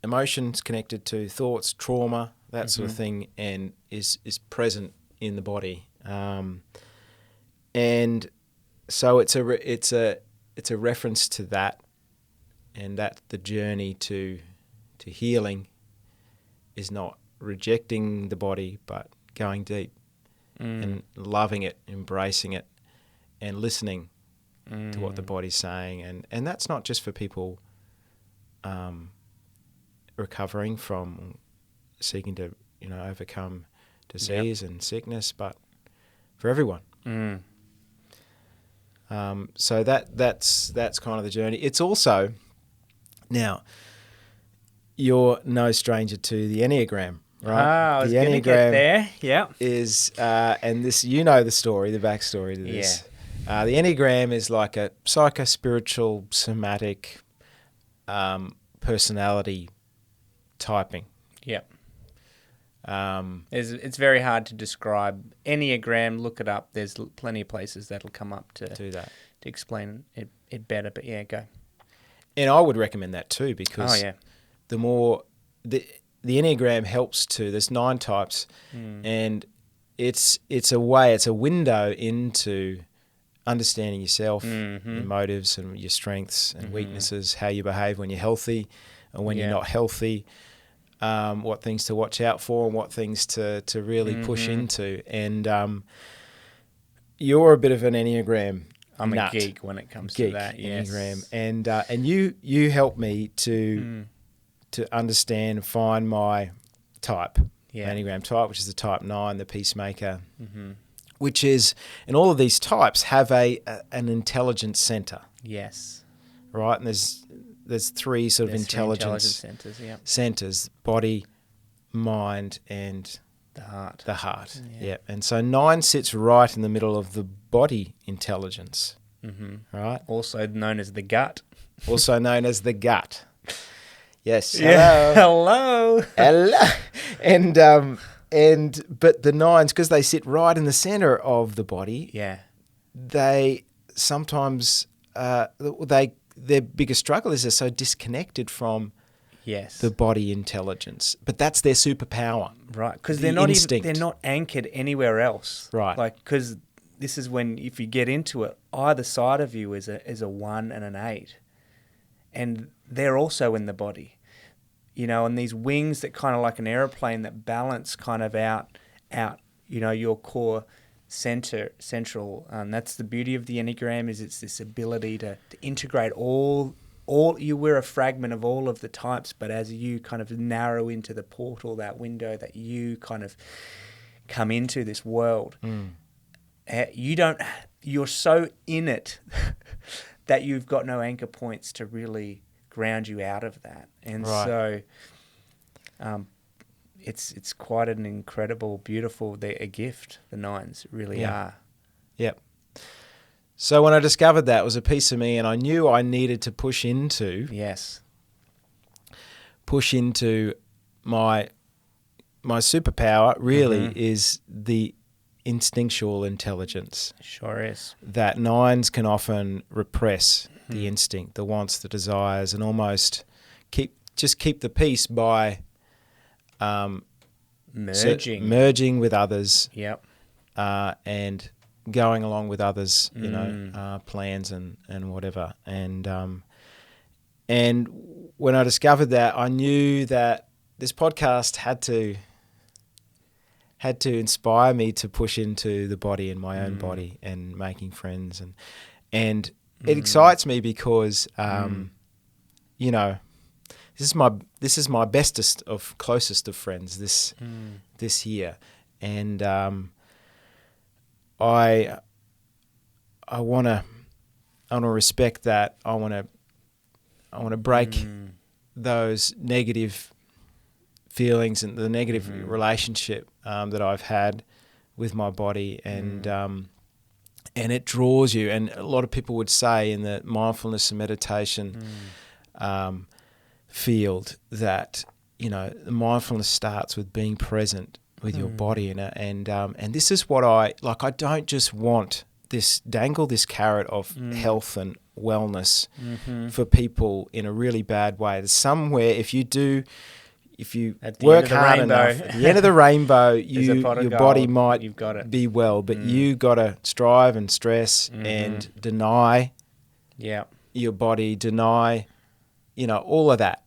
emotions connected to thoughts, trauma, that sort of thing, and is present in the body. And so it's a reference to that, and that the journey to healing is not rejecting the body, but going deep and loving it, embracing it, and listening to what the body's saying. And that's not just for people recovering from seeking to overcome disease and sickness, but for everyone. So that's kind of the journey. It's also, now, you're no stranger to the Enneagram, I was going to get there. Yeah. Is, and this, you know the story, the backstory to this. Yeah. The Enneagram is like a psycho-spiritual, somatic personality typing. Yeah. It's very hard to describe. Enneagram, look it up. There's plenty of places that'll come up to do that, to explain it better. But yeah, go. And I would recommend that too, because the more the Enneagram helps to. There's 9 types, and it's a window into understanding yourself, your motives and your strengths and weaknesses, how you behave when you're healthy and when you're not healthy. What things to watch out for and what things to really push into. And you're a bit of an Enneagram I'm nut. a geek when it comes to that, yes. Enneagram. And you help me to understand and find my type, Enneagram type, which is the type 9, the peacemaker, which is, and all of these types have an intelligence center. Yes. Right? And there's 3 sort of intelligence centers, body, mind, and the heart. Yeah. And so 9 sits right in the middle of the body intelligence. Right? Also known as the gut. Yes. Yeah. Hello. And but the 9s, because they sit right in the center of the body. Yeah. They sometimes their biggest struggle is they're so disconnected from the body intelligence, but that's their superpower, right? Because they're not anchored anywhere else, right? Like, because this is when, if you get into it, either side of you is a 1 and an 8, and they're also in the body, and these wings that kind of like an aeroplane that balance kind of out, your core central. That's the beauty of the Enneagram, is it's this ability to integrate all we're a fragment of all of the types, but as you kind of narrow into the portal, that window that you kind of come into this world, you're so in it that you've got no anchor points to really ground you out of that. And so it's quite an incredible, beautiful, a gift, the 9s really are. Yep. So when I discovered that, it was a piece of me, and I knew I needed to push into my superpower, really, is the instinctual intelligence. Sure is. That 9s can often repress the instinct, the wants, the desires, and almost keep the peace by merging with others. Yep. And going along with others, plans and whatever. And when I discovered that, I knew that this podcast had to inspire me to push into the body and my own body and making friends. And it excites me because, this is my bestest of closest of friends this year. And I want to respect that. I want to break those negative feelings and the negative relationship that I've had with my body, and it draws you. And a lot of people would say in the mindfulness and meditation field that the mindfulness starts with being present with your body, and this is what I don't just want dangle this carrot of health and wellness for people in a really bad way. There's somewhere, if you work hard enough, at the end of the rainbow, your body might be well, but you got to strive and stress and deny your body, deny all of that.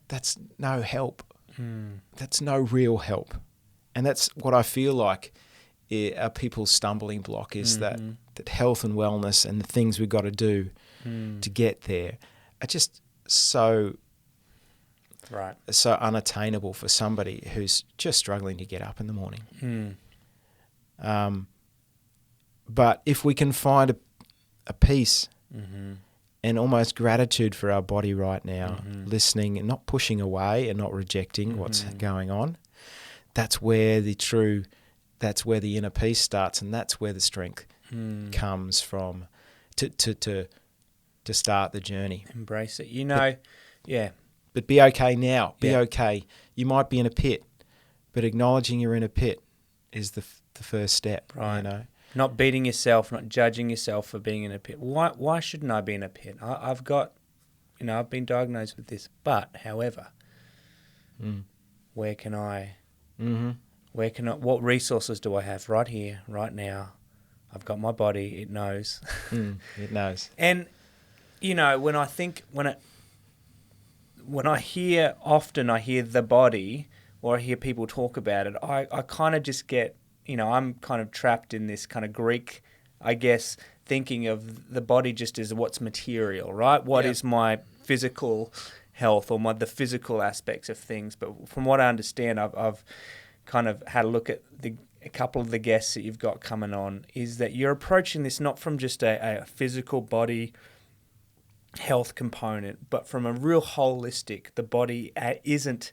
That's no help. That's no real help. And that's what I feel like are people's stumbling block, is that health and wellness and the things we've got to do to get there are just so unattainable for somebody who's just struggling to get up in the morning. But if we can find a peace and almost gratitude for our body right now, listening and not pushing away and not rejecting what's going on, that's where the inner peace starts, and that's where the strength comes from to start the journey. Embrace it. You know, yeah. But be okay now. Be Yeah. okay. You might be in a pit, but acknowledging you're in a pit is the first step. Right. You know, Not beating yourself, not judging yourself for being in a pit. Why shouldn't I be in a pit? I've been diagnosed with this, but however, where can I? What resources do I have right here, right now? I've got my body; it knows. It knows. And when I hear the body, or I hear people talk about it, I kind of just get, I'm kind of trapped in this kind of Greek, I guess, thinking of the body just as what's material, right? What is my physical health, or the physical aspects of things? But from what I understand, I've kind of had a look at a couple of the guests that you've got coming on, is that you're approaching this not from just a physical body health component, but from a real holistic. The body isn't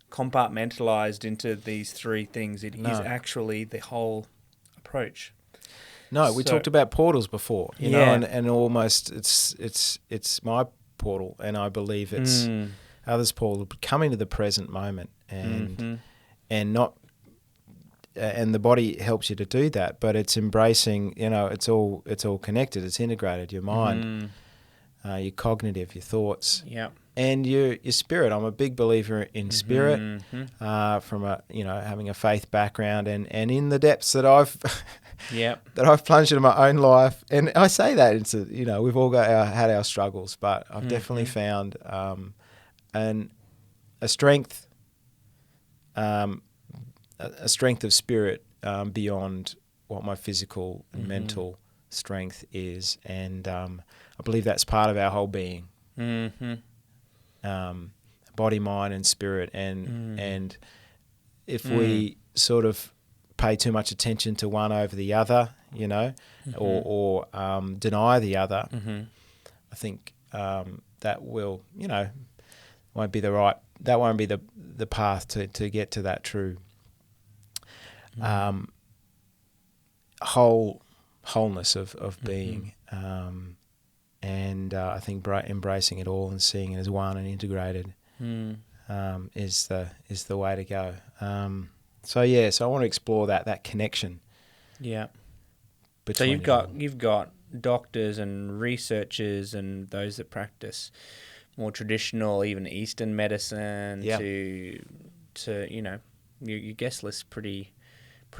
compartmentalized into these three things. It is actually the whole approach. No, we talked about portals before, you know, and almost it's my portal, and I believe it's others' portal, coming to the present moment, and not, and the body helps you to do that, but it's embracing, it's all connected, it's integrated, your mind, your cognitive, your thoughts, and your spirit. I'm a big believer in spirit, from having a faith background, and in the depths that I've that I've plunged into my own life. And I say that it's we've all had our struggles, but I've definitely found a strength of spirit beyond what my physical and mental strength is, and I believe that's part of our whole being, body, mind, and spirit. And if we sort of pay too much attention to one over the other, or deny the other, I think that will, won't be the path to get to that true wholeness of being, and I think embracing it all and seeing it as one and integrated is the way to go. So I want to explore that connection. Yeah. So you've got doctors and researchers and those that practice more traditional, even Eastern medicine, to your guest list pretty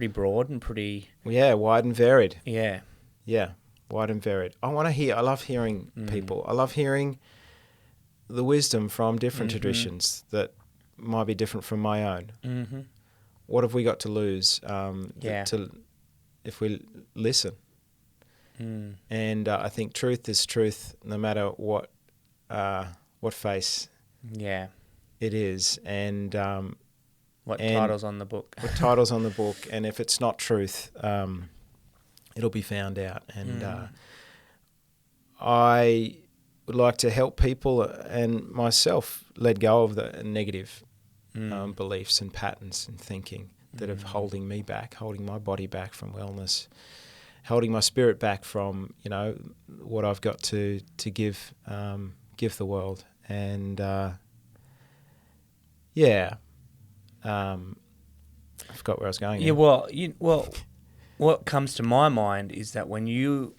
broad and pretty wide and varied. Wide and varied. I love hearing people. I love hearing the wisdom from different traditions that might be different from my own. What have we got to lose if we listen? And I think truth is truth, no matter what face it is, and what title's on the book. What title's on the book, and if it's not truth, it'll be found out. And I would like to help people and myself let go of the negative beliefs and patterns and thinking that are holding me back, holding my body back from wellness, holding my spirit back from what I've got to give the world. And I forgot where I was going. What comes to my mind is that when you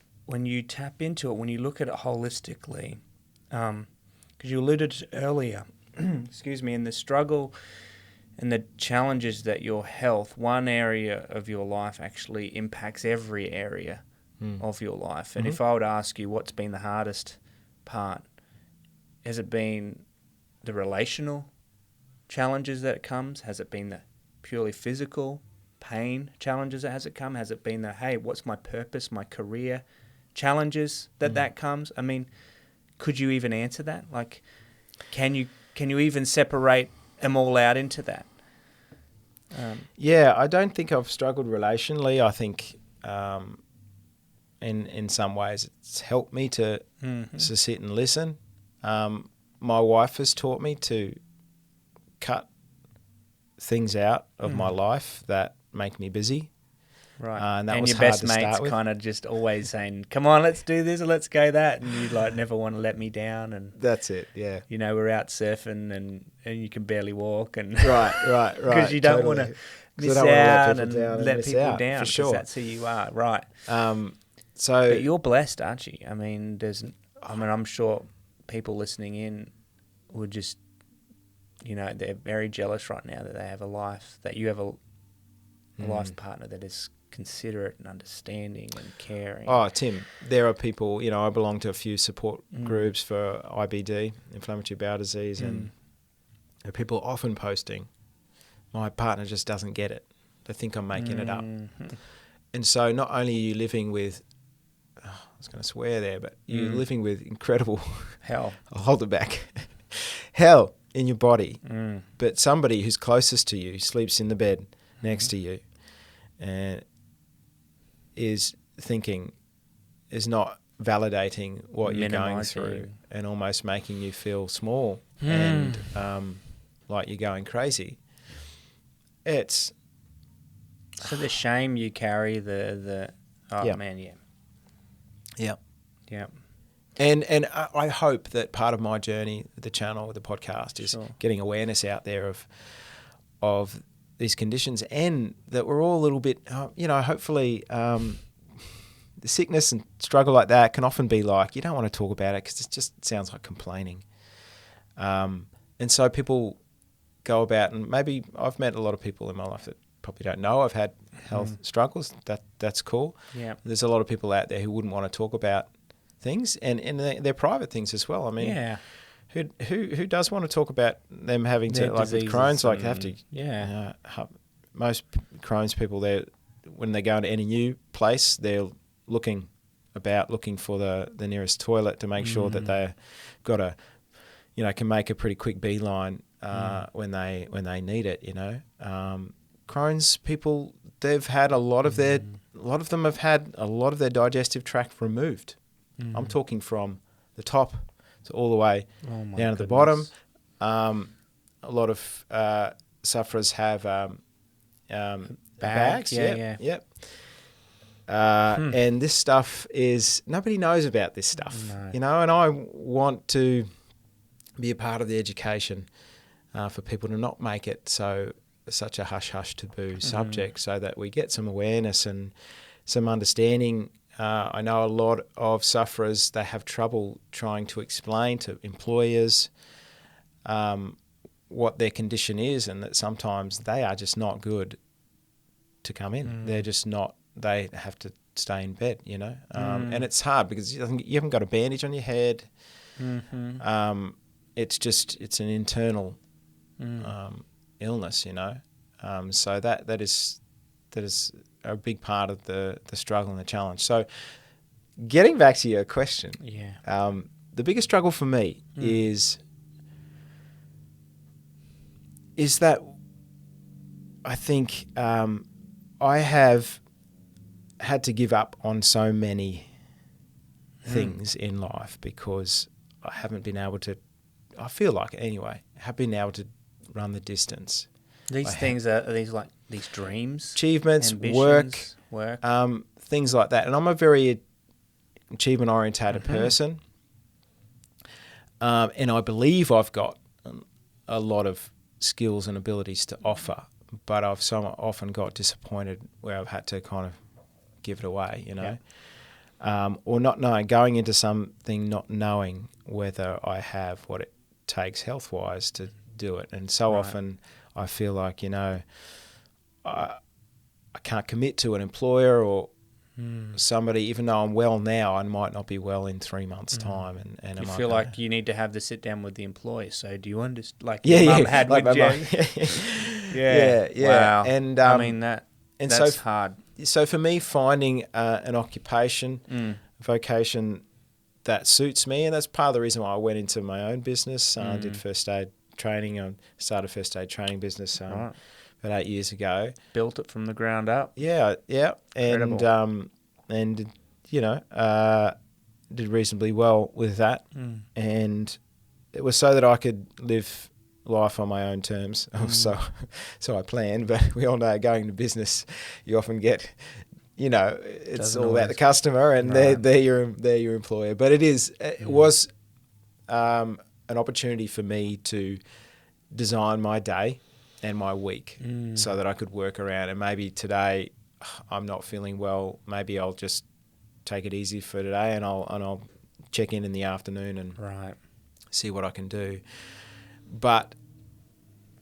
tap into it, when you look at it holistically, because you alluded to earlier, excuse me, in the struggle and the challenges that your health, one area of your life actually impacts every area of your life. And if I would ask you what's been the hardest part, has it been the relational challenges that it comes? Has it been the purely physical pain challenges that has it come? Has it been the, hey, what's my purpose, my career challenges that comes? I mean, could you even answer that? Like, can you even separate them all out into that? I don't think I've struggled relationally. I think in some ways it's helped me to sit and listen. My wife has taught me to cut things out of my life that make me busy. Right. And that and was your hard best to mate's start with. kind of just always saying, come on, let's do this or let's go that. And you like never want to let me down. And, That's it, yeah. you know, we're out surfing and you can barely walk. And Right. Because you don't want to 'Cause miss I don't wanna out let people down and let miss people out, down. for 'Cause sure. that's who you are. Right. So But you're blessed, aren't you? I mean, I'm sure people listening in would just, you know, they're very jealous right now that they have a life, that you have a life partner that is considerate and understanding and caring. Oh, Tim, there are people, you know, I belong to a few support groups for IBD, inflammatory bowel disease, and there are people often posting, my partner just doesn't get it. They think I'm making it up. And so not only are you living with, I was going to swear there, but you're living with incredible Hell. I'll hold it back. Hell in your body. But somebody who's closest to you, sleeps in the bed next to you, and is not validating what you're going through and almost making you feel small and like you're going crazy. It's So the shame you carry, Yeah. man, yeah. Yeah. And I hope that part of my journey, the channel, the podcast, is getting awareness out there of these conditions, and that we're all a little bit, hopefully the sickness and struggle like that can often be like, you don't want to talk about it because it just sounds like complaining. And so people go about, and maybe I've met a lot of people in my life that probably don't know I've had health struggles. That's cool. Yeah. There's a lot of people out there who wouldn't want to talk about things, and they're private things as well. I mean, Yeah. Who does want to talk about them having Their to, like with diseases Crohn's, like have to, Yeah. most Crohn's people, when they go into any new place, they're looking for the nearest toilet to make sure that they've got can make a pretty quick beeline when they need it. Crohn's people, they've had a lot of them have had a lot of their digestive tract removed. I'm talking from the top to all the way down to the bottom. A lot of sufferers have bags. Yep. And this stuff nobody knows about this stuff, and I want to be a part of the education for people to not make it such a hush-hush taboo subject, so that we get some awareness and some understanding. I know a lot of sufferers, they have trouble trying to explain to employers what their condition is, and that sometimes they are just not good to come in. They're just not, they have to stay in bed, and it's hard because you haven't got a bandage on your head. It's an internal illness, so that is a big part of the struggle and the challenge. So getting back to your question, the biggest struggle for me is that I think I have had to give up on so many things in life because I haven't been able to, I feel like anyway, have been able to run the distance. These things are these like these dreams, achievements, ambitions, work, things like that. And I'm a very achievement-orientated person, and I believe I've got a lot of skills and abilities to offer, but I've so often got disappointed where I've had to kind of give it away, or not knowing, going into something not knowing whether I have what it takes health-wise to do it. And so often I feel like, I can't commit to an employer or somebody, even though I'm well now, I might not be well in 3 months' time. And you feel like you need to have the sit down with the employer. So do you understand? Like your mum had like with Jen? Yeah. Wow. And I mean that's hard. So for me, finding an occupation, vocation that suits me, and that's part of the reason why I went into my own business. I did first aid training. I started a first aid training business about 8 years ago. Built it from the ground up. Yeah. Incredible. And did reasonably well with that. And it was so that I could live life on my own terms. So I plan, but we all know going to business, you often get, it's Doesn't all always. about the customer, and Right. they're your employer. But it was an opportunity for me to design my day and my week so that I could work around. And maybe today I'm not feeling well. Maybe I'll just take it easy for today, and I'll check in the afternoon and Right. see what I can do. But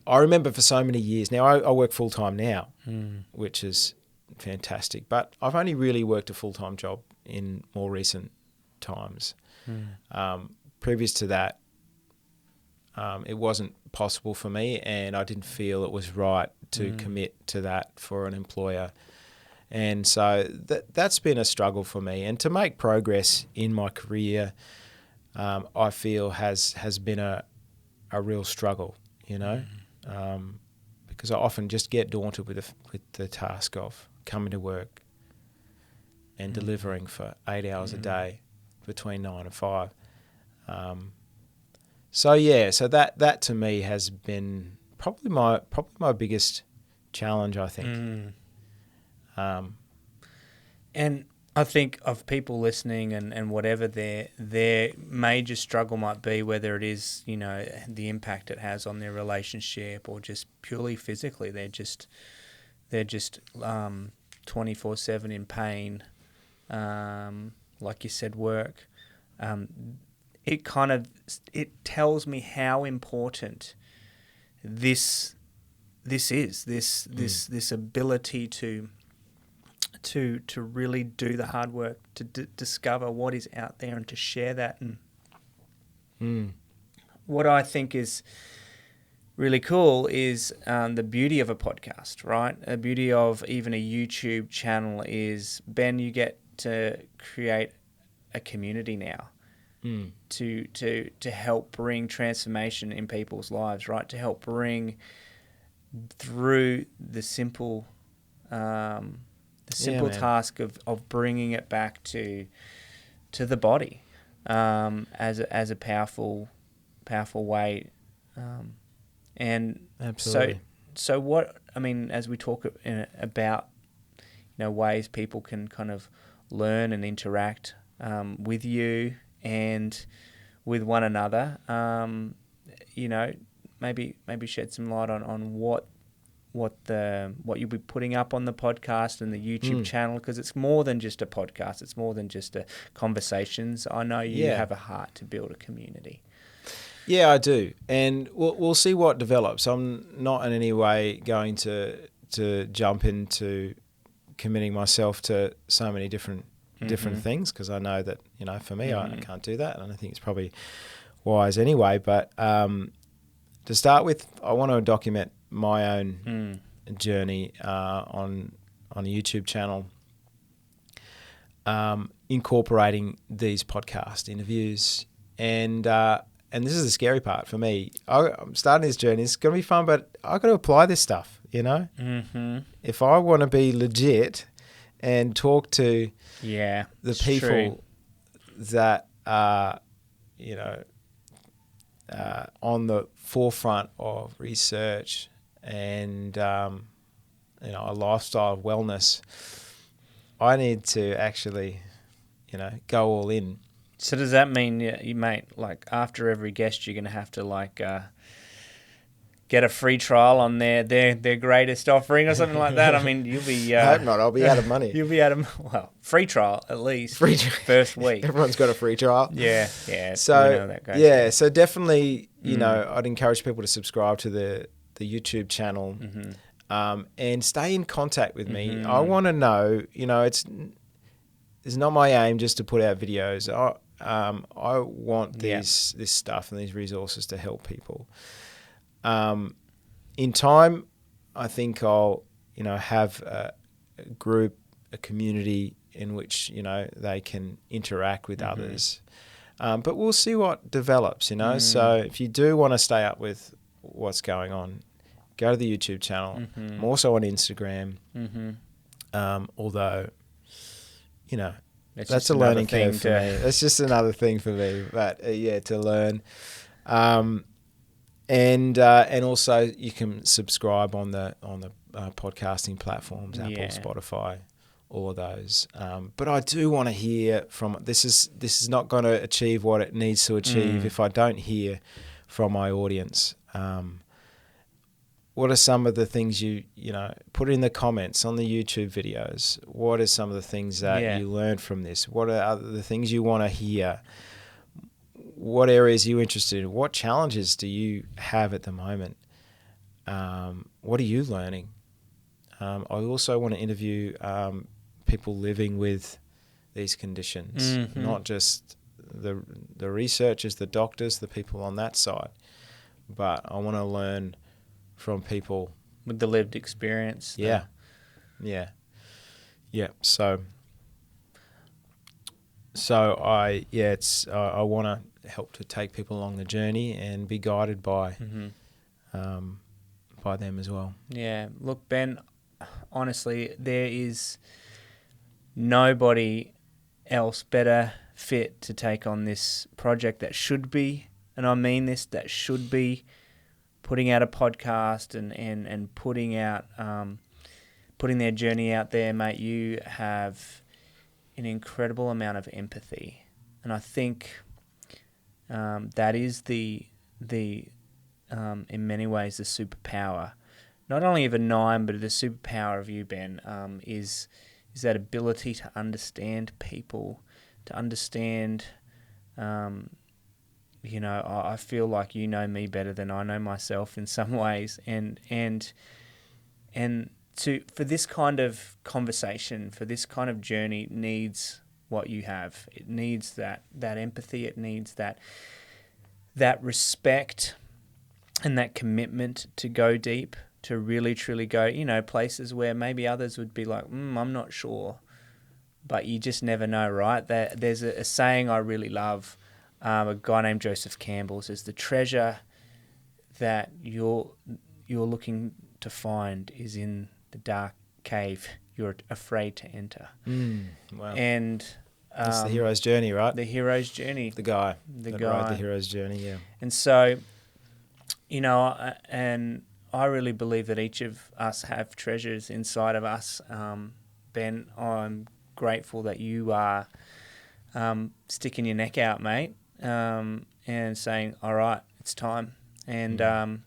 I remember for so many years now, I work full time now, which is fantastic. But I've only really worked a full time job in more recent times. Previous to that, it wasn't possible for me, and I didn't feel it was right to commit to that for an employer. And so that's been a struggle for me. And to make progress in my career, I feel has been a real struggle, because I often just get daunted with the task of coming to work and delivering for 8 hours a day between 9 and 5. So that to me has been probably my biggest challenge, I think. And I think of people listening and whatever their major struggle might be, whether it is, the impact it has on their relationship or just purely physically, they're just 24/7 in pain, like you said, work. It tells me how important this is, this ability to really do the hard work, to discover what is out there and to share that. And what I think is really cool is the beauty of a podcast, right? The beauty of even a YouTube channel is, Ben, you get to create a community now to help bring transformation in people's lives, right? To help bring through the simple task of bringing it back to the body as a powerful way, and Absolutely. so what I mean, as we talk about ways people can kind of learn and interact with you and with one another, maybe shed some light on what you'll be putting up on the podcast and the YouTube channel, because it's more than just a podcast. It's more than just a conversations. I know you have a heart to build a community. Yeah, I do, and we'll see what develops. I'm not in any way going to jump into committing myself to so many different things, because I know that for me I can't do that, and I think it's probably wise anyway. But to start with, I want to document my own journey on a YouTube channel, incorporating these podcast interviews, and this is the scary part for me. I'm starting this journey. It's going to be fun, but I've got to apply this stuff, If I want to be legit and talk to the people that are, on the forefront of research and, a lifestyle of wellness, I need to actually, go all in. So does that mean, you mate, like after every guest, you're going to have to get a free trial on their greatest offering or something like that? I mean, you'll be... I hope not. I'll be out of money. You'll be out of... Well, free trial at least. Free trial. First week. Everyone's got a free trial. Yeah. So, we know that goes so definitely, I'd encourage people to subscribe to the YouTube channel and stay in contact with me. I want to know, it's not my aim just to put out videos. I want this stuff and these resources to help people. In time, I think I'll, have a group, a community in which, they can interact with others. But we'll see what develops, So if you do want to stay up with what's going on, go to the YouTube channel. I'm also on Instagram. Although, that's a learning curve for me. That's just another thing for me. But to learn. and also you can subscribe on the podcasting platforms, Apple, Spotify, all of those. But I do want to hear from. This is not going to achieve what it needs to achieve if I don't hear from my audience. What are some of the things you put in the comments on the YouTube videos? What are some of the things that you learned from this? What are the things you want to hear? What areas are you interested in? What challenges do you have at the moment? What are you learning? I also want to interview people living with these conditions, not just the researchers, the doctors, the people on that side, but I want to learn from people with the lived experience. Yeah. So I want to help to take people along the journey and be guided by them as well. Yeah. Look, Ben, honestly, there is nobody else better fit to take on this project that should be, and I mean this, that should be putting out a podcast and putting out putting their journey out there, mate. You have an incredible amount of empathy, and I think that is the in many ways the superpower, not only of a 9, but the superpower of you, Ben, is that ability to understand people, to understand. I feel like you know me better than I know myself in some ways, and for this kind of conversation, for this kind of journey, needs what you have. It needs that empathy. It needs that respect and that commitment to go deep, to really truly go. Places where maybe others would be like, I'm not sure, but you just never know, right? There's a saying I really love. A guy named Joseph Campbell says, the treasure that you're looking to find is in the dark cave you're afraid to enter. Wow. And it's the hero's journey, right? The hero's journey. The guy. Rode the hero's journey, yeah. And so, and I really believe that each of us have treasures inside of us. Ben, I'm grateful that you are sticking your neck out, mate. And saying, all right, it's time. And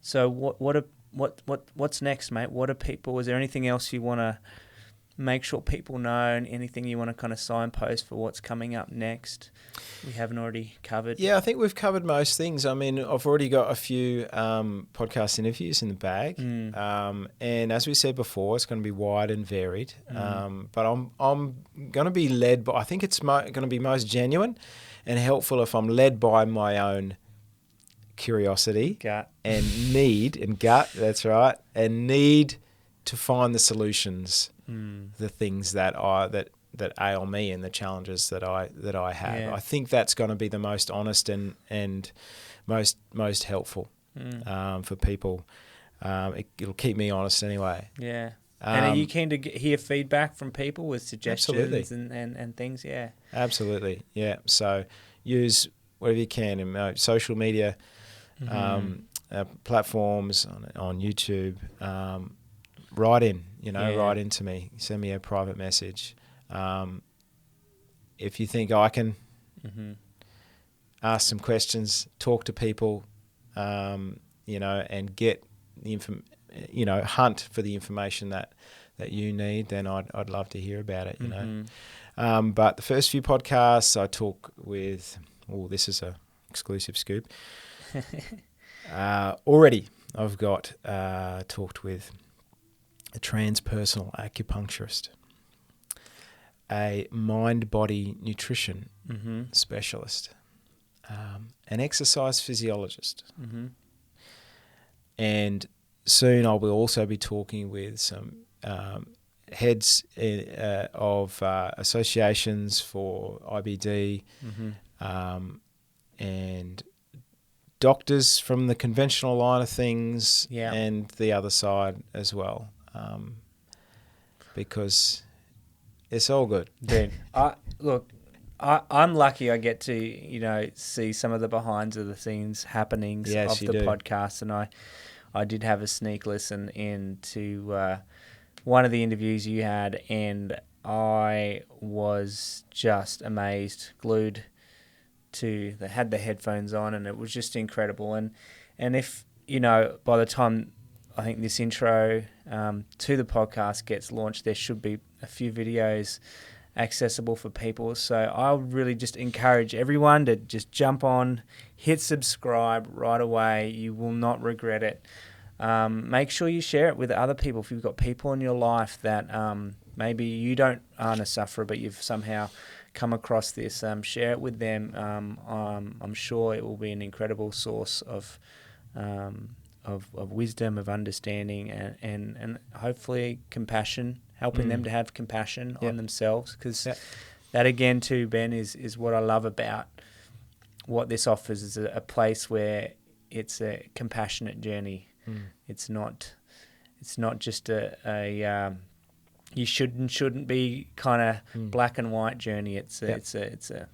so what's next, mate? What are people? Is there anything else you want to make sure people know, and anything you want to kind of signpost for what's coming up next we haven't already covered? Yeah, I think we've covered most things. I mean, I've already got a few podcast interviews in the bag. And as we said before, it's going to be wide and varied. But I'm going to be led by, I think it's going to be most genuine and helpful if I'm led by my own curiosity and gut, that's right, and need to find the solutions, the things that ail me and the challenges that I have. Yeah. I think that's going to be the most honest and most helpful for people. It'll keep me honest anyway. Yeah. And are you keen to hear feedback from people with suggestions and things? Yeah. Absolutely. Yeah. So use whatever you can in social media platforms, on YouTube. Write into me. Send me a private message. If you think I can ask some questions, talk to people, and get the hunt for the information that you need, then I'd love to hear about it, But the first few podcasts I talk with, this is a exclusive scoop. Already I've got talked with a transpersonal acupuncturist, a mind-body nutrition specialist, an exercise physiologist, and soon I will also be talking with some heads of associations for IBD and doctors from the conventional line of things and the other side as well, because it's all good. Dude, I'm lucky I get to, see some of the behind the scenes happenings Yes, of you the do. podcast. And I did have a sneak listen into one of the interviews you had, and I was just amazed, glued to had the headphones on, and it was just incredible. And if, by the time I think this intro to the podcast gets launched, there should be a few videos accessible for people. So I'll really just encourage everyone to just jump on, hit subscribe right away. You will not regret it. Make sure you share it with other people. If you've got people in your life that maybe you aren't a sufferer, but you've somehow come across this, share it with them. I'm sure it will be an incredible source of wisdom, of understanding, and hopefully compassion, helping them to have compassion on themselves. Because that, again, too, Ben, is what I love about what this offers, is a place where it's a compassionate journey. It's not just a you shouldn't be kind of black and white journey. It's a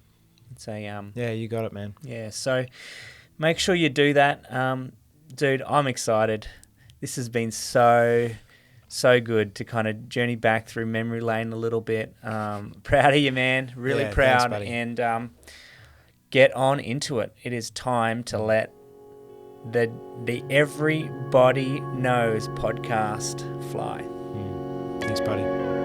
yeah, you got it, man. Yeah, so make sure you do that. Dude, I'm excited. This has been so good to kind of journey back through memory lane a little bit. Proud of you, man. Really proud. Thanks, buddy. And get on into it. It is time to let the Everybody Knows podcast fly. Thanks, buddy.